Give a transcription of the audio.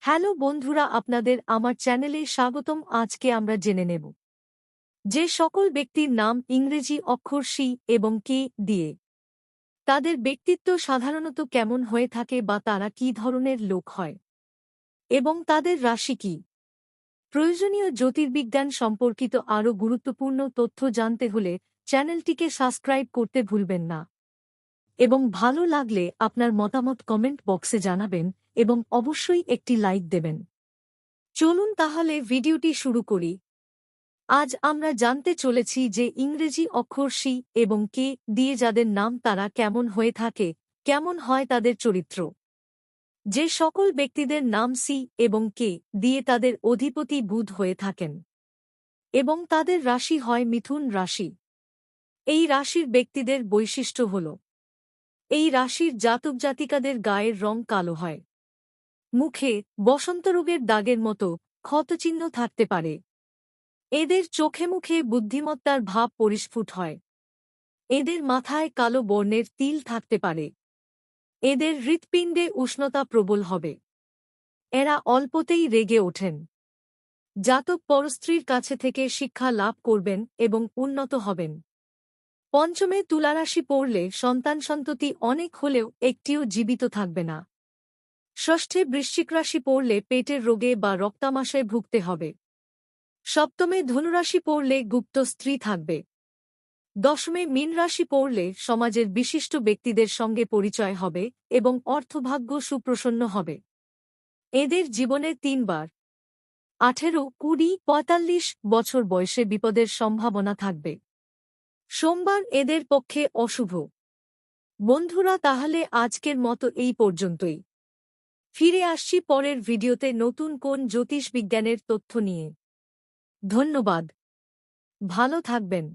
Hello বন্ধুরা, আপনাদের আমার চ্যানেলে স্বাগতম। আজকে আমরা জেনে নেব যে সকল ব্যক্তির নাম ইংরেজি অক্ষর সি এবং কে দিয়ে তাদের ব্যক্তিত্ব সাধারণত কেমন হয়ে থাকে বা তারা কী ধরনের লোক হয় এবং তাদের রাশি কী। প্রয়োজনীয় জ্যোতির্বিজ্ঞান সম্পর্কিত আরও গুরুত্বপূর্ণ তথ্য জানতে হলে চ্যানেলটিকে সাবস্ক্রাইব করতে ভুলবেন না এবং ভালো লাগলে আপনার মতামত কমেন্ট বক্সে জানাবেন এবং অবশ্যই একটি লাইক দেবেন। চলুন তাহলে ভিডিওটি শুরু করি। আজ আমরা জানতে চলেছি যে ইংরেজি অক্ষর সি এবং কে দিয়ে যাদের নাম তারা কেমন হয়ে থাকে, কেমন হয় তাদের চরিত্র। যে সকল ব্যক্তিদের নাম সি এবং কে দিয়ে তাদের অধিপতি বুধ হয়ে থাকেন এবং তাদের রাশি হয় মিথুন রাশি। এই রাশির ব্যক্তিদের বৈশিষ্ট্য হল, এই রাশির জাতক জাতিকাদের গায়ের রং কালো হয়, মুখে বসন্তরোগের দাগের মতো ক্ষতচিহ্ন থাকতে পারে, এদের চোখে মুখে বুদ্ধিমত্তার ভাব পরিস্ফুট হয়, এদের মাথায় কালো বর্ণের তিল থাকতে পারে, এদের হৃৎপিণ্ডে উষ্ণতা প্রবল হবে, এরা অল্পতেই রেগে ওঠেন। জাতক পরস্ত্রীর কাছে থেকে শিক্ষা লাভ করবেন এবং উন্নত হবেন। পঞ্চমে তুলারাশি পড়লে সন্তান সন্ততি অনেক হলেও একটিও জীবিত থাকবে না। ষষ্ঠে বৃশ্চিক রাশি পড়লে পেটের রোগে বা রক্তামাশয়ে ভুগতে হবে। সপ্তমে ধনুরাশি পড়লে গুপ্ত স্ত্রী থাকবে। দশমে মীন রাশি পড়লে সমাজের বিশিষ্ট ব্যক্তিদের সঙ্গে পরিচয় হবে এবং অর্থভাগ্য সুপ্রসন্ন হবে। এদের জীবনে ৩ বার ১৮, ২০, ৪৫ বছর বয়সে বিপদের সম্ভাবনা থাকবে। সোমবার এদের পক্ষে অশুভ। বন্ধুরা, তাহলে আজকের মতো এই পর্যন্তই। ফিরে আসছি পরের ভিডিওতে নতুন কোন জ্যোতিষবিজ্ঞানের তথ্য নিয়ে। ধন্যবাদ। ভালো থাকবেন।